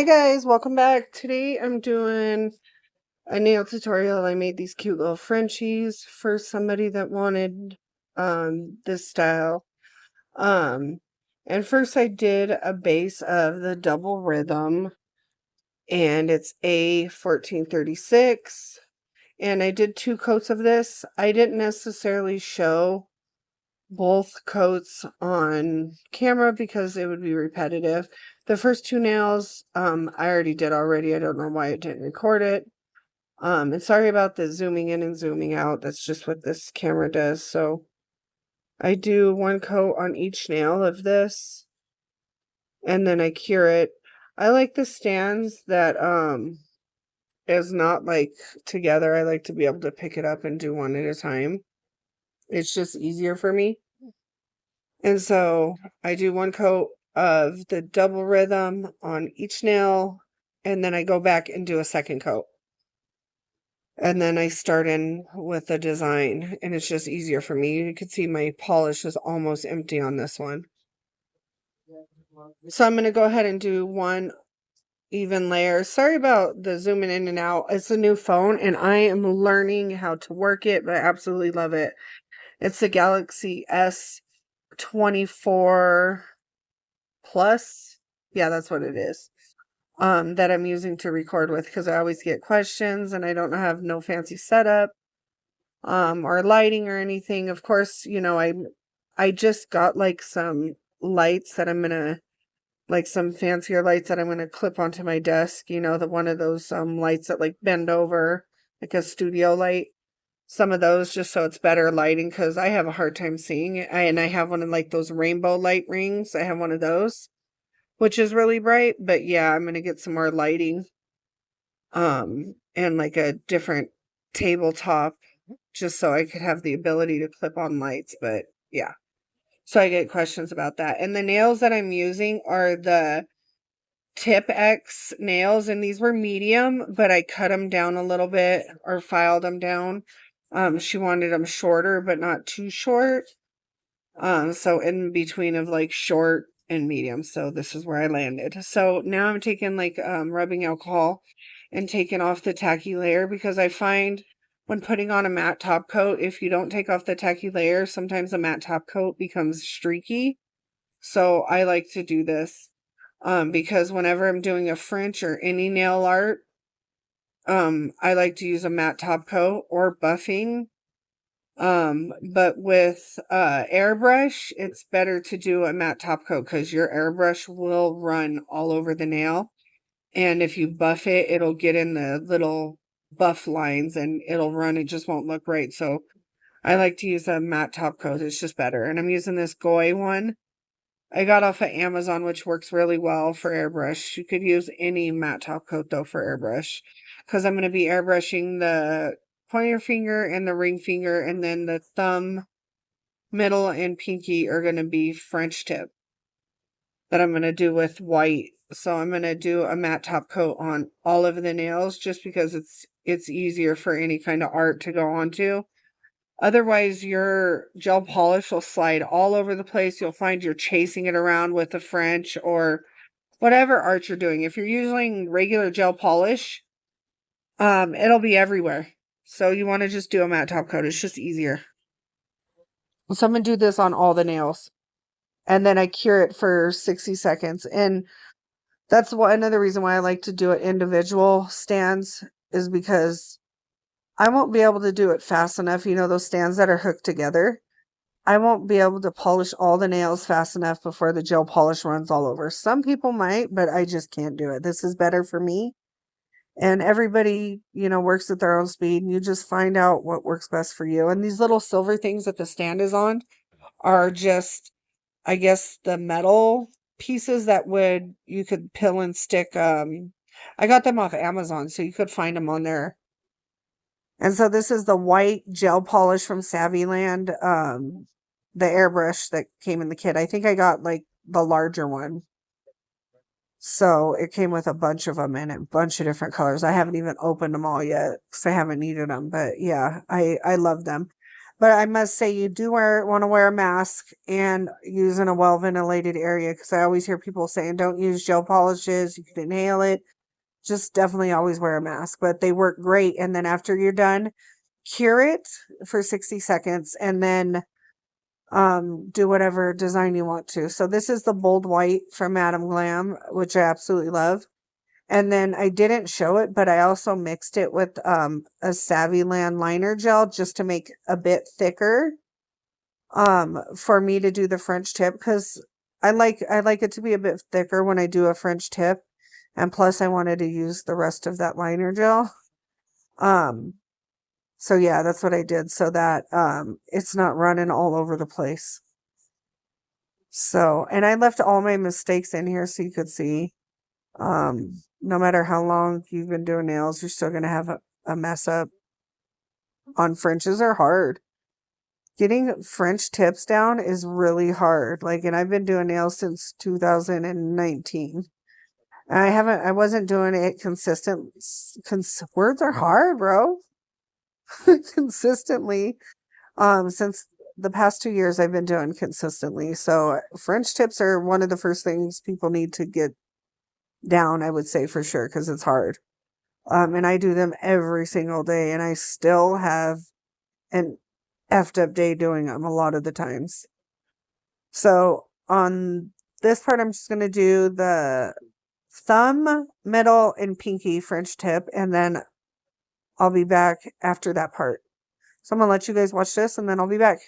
Hey guys, welcome back. Today I'm doing a nail tutorial. I made these cute little Frenchies for somebody that wanted this style. Um and first I did a base of the double rhythm, and it's A1436, and I did 2 coats of this. I didn't necessarily show both coats on camera because it would be repetitive. The first 2 nails I already did already. I don't know why it didn't record it. And sorry about the zooming in and zooming out. That's just what this camera does. So I do 1 coat on each nail of this, and then I cure it. I like the stands that is not like together. I like to be able to pick it up and do one at a time. It's just easier for me. And so I do 1 coat of the double rhythm on each nail, and then I go back and do a 2nd coat. And then I start in with the design, and it's just easier for me. You can see my polish is almost empty on this one. So I'm going to go ahead and do 1 even layer. Sorry about the zooming in and out. It's a new phone, and I am learning how to work it, but I absolutely love it. It's the Galaxy S24 Plus. Yeah, that's what it is. That I'm using to record with, because I always get questions and I don't have no fancy setup or lighting or anything. Of course, you know, I just got like some lights that I'm gonna, like some fancier lights that I'm gonna clip onto my desk, you know, the one of those lights that like bend over, like a studio light. Some of those, just so it's better lighting, because I have a hard time seeing it. And I have one of like those rainbow light rings. I have one of those, which is really bright. But yeah, I'm gonna get some more lighting and like a different tabletop, just so I could have the ability to clip on lights. But yeah, so I get questions about that. And the nails that I'm using are the Tip X nails, and these were medium, but I cut them down a little bit, or filed them down. She wanted them shorter but not too short, so in between of like short and medium. So this is where I landed. So now I'm taking like rubbing alcohol and taking off the tacky layer, because I find when putting on a matte top coat, if you don't take off the tacky layer, sometimes the matte top coat becomes streaky. So I like to do this because whenever I'm doing a French or any nail art, I like to use a matte top coat or buffing. But with airbrush, it's better to do a matte top coat, because your airbrush will run all over the nail. And if you buff it, it'll get in the little buff lines and it'll run. It just won't look right. So I like to use a matte top coat. It's just better. And I'm using this Goy one. I got off of Amazon, which works really well for airbrush. You could use any matte top coat though for airbrush, because I'm going to be airbrushing the pointer finger and the ring finger, and then the thumb, middle, and pinky are going to be French tip that I'm going to do with white. So I'm going to do a matte top coat on all of the nails, just because it's easier for any kind of art to go onto. Otherwise, your gel polish will slide all over the place. You'll find you're chasing it around with the French or whatever art you're doing. If you're using regular gel polish, it'll be everywhere. So you want to just do a matte top coat. It's just easier. So I'm going to do this on all the nails, and then I cure it for 60 seconds. And that's another reason why I like to do it individual stands, is because I won't be able to do it fast enough. You know, those stands that are hooked together, I won't be able to polish all the nails fast enough before the gel polish runs all over. Some people might, but I just can't do it. This is better for me. And everybody, you know, works at their own speed, and you just find out what works best for you. And these little silver things that the stand is on are just, I guess, the metal pieces that you could pill and stick. I got them off Amazon, so you could find them on there. And so this is the white gel polish from Savvyland, the airbrush that came in the kit. I think I got like the larger one. So it came with a bunch of them in a bunch of different colors. I haven't even opened them all yet because I haven't needed them. But yeah, I love them. But I must say, you do want to wear a mask and use in a well ventilated area, because I always hear people saying don't use gel polishes, you can inhale it. Just definitely always wear a mask, but they work great. And then after you're done, cure it for 60 seconds and then do whatever design you want to. So this is the bold white from Madam Glam, which I absolutely love. And then I didn't show it, but I also mixed it with a Savvyland liner gel just to make a bit thicker for me to do the French tip, because I like it to be a bit thicker when I do a French tip. And plus I wanted to use the rest of that liner gel. So yeah, that's what I did, so that it's not running all over the place. So, and I left all my mistakes in here so you could see. No matter how long you've been doing nails, you're still gonna have a mess up. On Frenches are hard. Getting French tips down is really hard. Like, and I've been doing nails since 2019. And I wasn't doing it consistent. Words are hard, bro. Consistently. Since the past 2 years I've been doing consistently. So French tips are one of the first things people need to get down, I would say, for sure, because it's hard. And I do them every single day, and I still have an effed up day doing them a lot of the times. So on this part, I'm just going to do the thumb, middle, and pinky French tip, and then I'll be back after that part. So I'm going to let you guys watch this, and then I'll be back.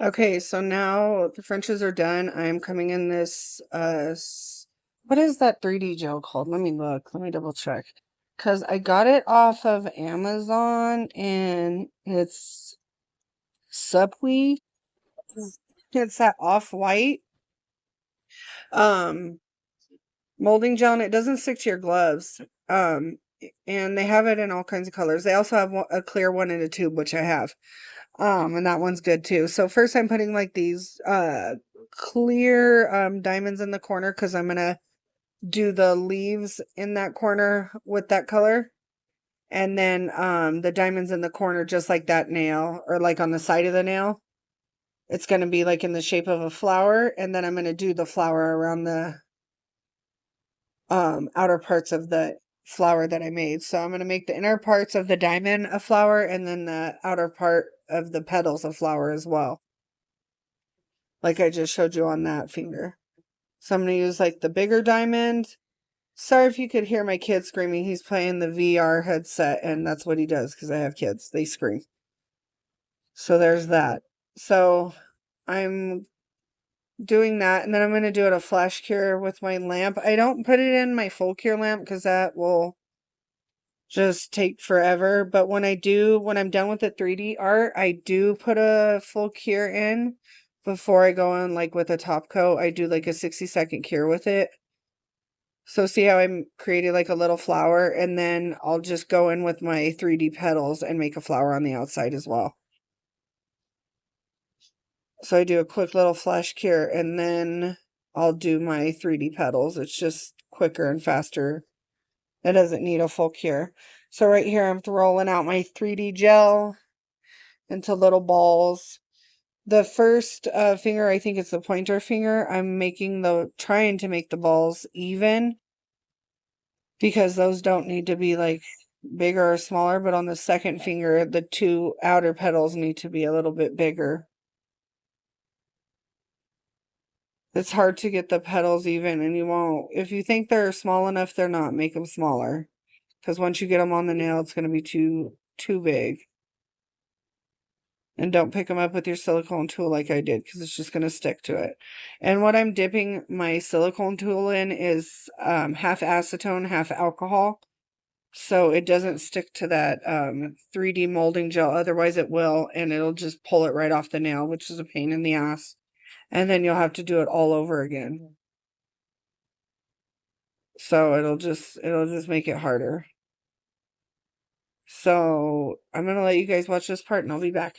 Okay, so now the Frenches are done. I'm coming in this, what is that 3D gel called? Let me look. Let me double check. Because I got it off of Amazon and it's Supwee. It's that off-white um molding gel, and it doesn't stick to your gloves. And they have it in all kinds of colors. They also have a clear one in a tube, which I have. And that one's good too. So first I'm putting like these clear diamonds in the corner because I'm gonna do the leaves in that corner with that color. And then the diamonds in the corner just like that nail, or like on the side of the nail. It's gonna be like in the shape of a flower, and then I'm gonna do the flower around the outer parts of the flower that I made. So I'm gonna make the inner parts of the diamond a flower, and then the outer part of the petals a flower as well, like I just showed you on that finger. So I'm gonna use like the bigger diamond. Sorry if you could hear my kid screaming. He's playing the VR headset, and that's what he does because I have kids. They scream. So there's that. So I'm doing that, and then I'm going to do it a flash cure with my lamp. I don't put it in my full cure lamp because that will just take forever. But when I'm done with the 3D art, I do put a full cure in before I go in, like with a top coat. I do like a 60-second cure with it. So see how I'm creating like a little flower, and then I'll just go in with my 3D petals and make a flower on the outside as well. So I do a quick little flash cure, and then I'll do my 3D petals. It's just quicker and faster. It doesn't need a full cure. So right here, I'm rolling out my 3D gel into little balls. The first finger, I think it's the pointer finger, I'm trying to make the balls even, because those don't need to be like bigger or smaller. But on the second finger, the two outer petals need to be a little bit bigger. It's hard to get the petals even, and you won't. If you think they're small enough, they're not. Make them smaller. Because once you get them on the nail, it's going to be too big. And don't pick them up with your silicone tool like I did, because it's just going to stick to it. And what I'm dipping my silicone tool in is half acetone, half alcohol. So it doesn't stick to that 3D molding gel. Otherwise it will, and it'll just pull it right off the nail, which is a pain in the ass. And then you'll have to do it all over again. So it'll just make it harder. So I'm going to let you guys watch this part, and I'll be back.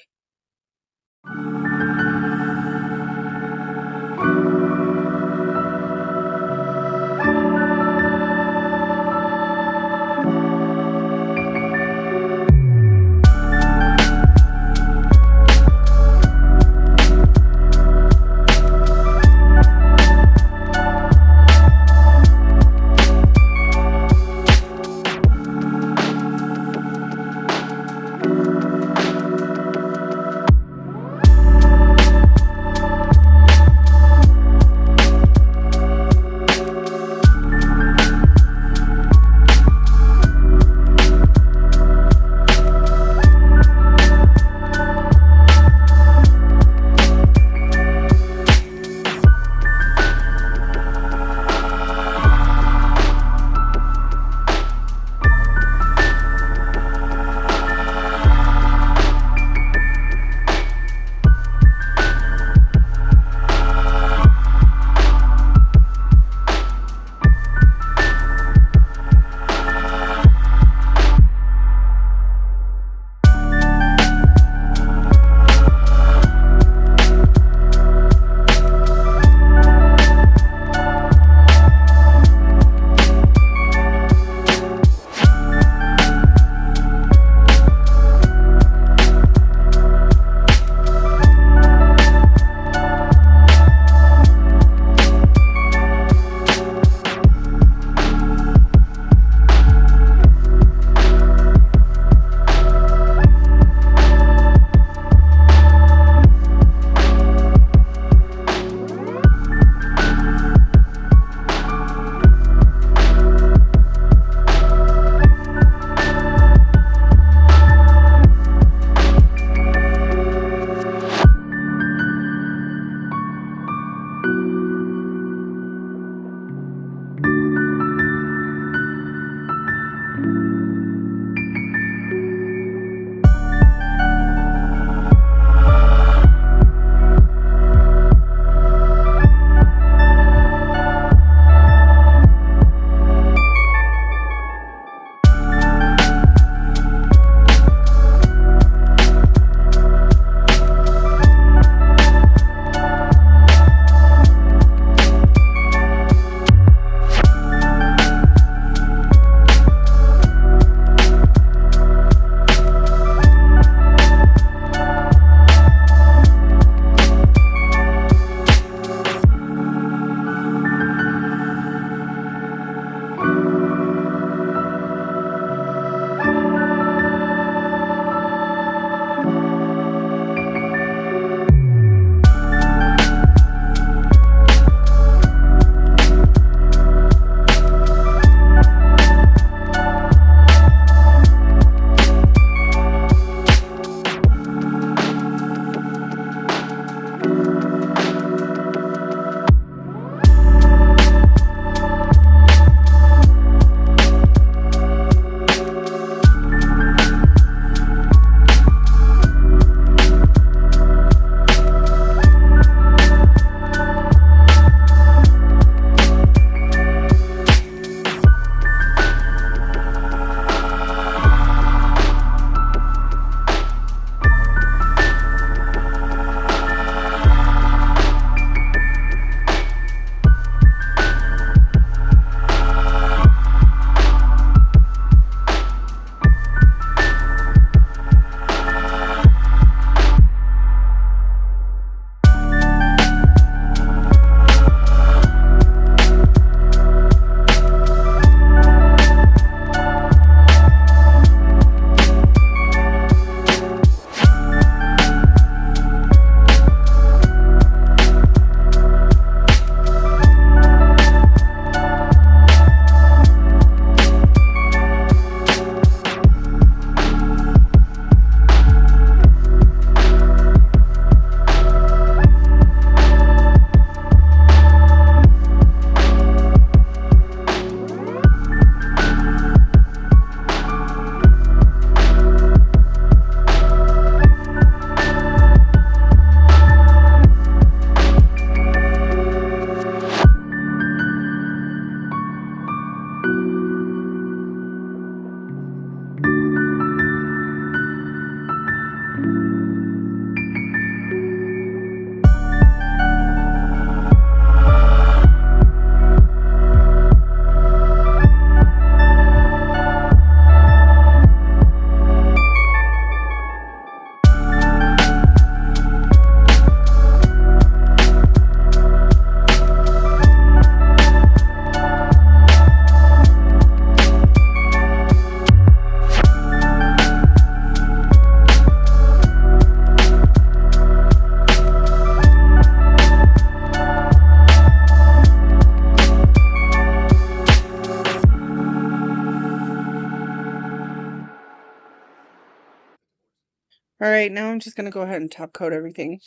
All right, now I'm just going to go ahead and top coat everything.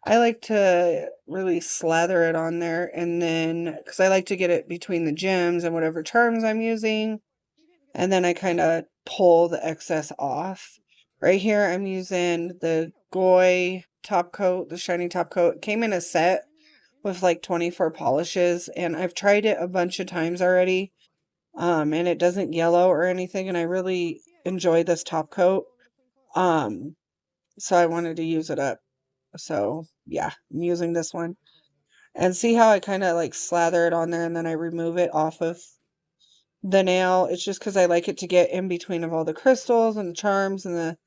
I like to really slather it on there, and then, because I like to get it between the gems and whatever charms I'm using, and then I kind of pull the excess off. Right here, I'm using the Goy top coat, the shiny top coat. It came in a set with like 24 polishes, and I've tried it a bunch of times already, and it doesn't yellow or anything, and I really enjoy this top coat. So I wanted to use it up. So yeah, I'm using this one. And see how I kind of like slather it on there and then I remove it off of the nail. It's just because I like it to get in between of all the crystals and the charms and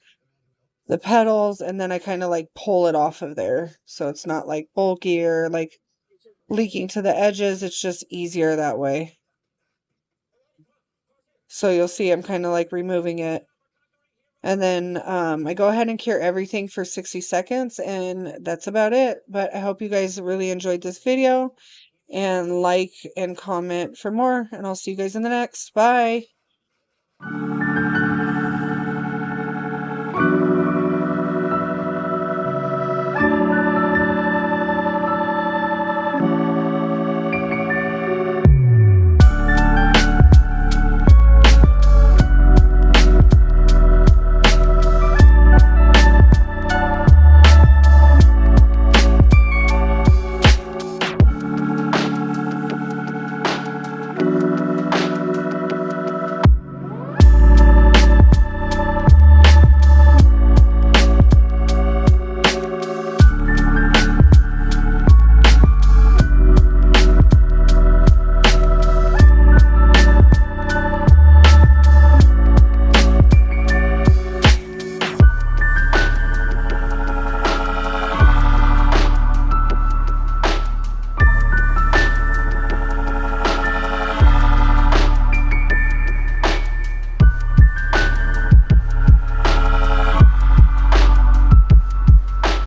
the petals, and then I kind of like pull it off of there. So it's not like bulky or like leaking to the edges. It's just easier that way. So you'll see I'm kind of like removing it. And then I go ahead and cure everything for 60 seconds, and that's about it. But I hope you guys really enjoyed this video, and like and comment for more, and I'll see you guys in the next. Bye.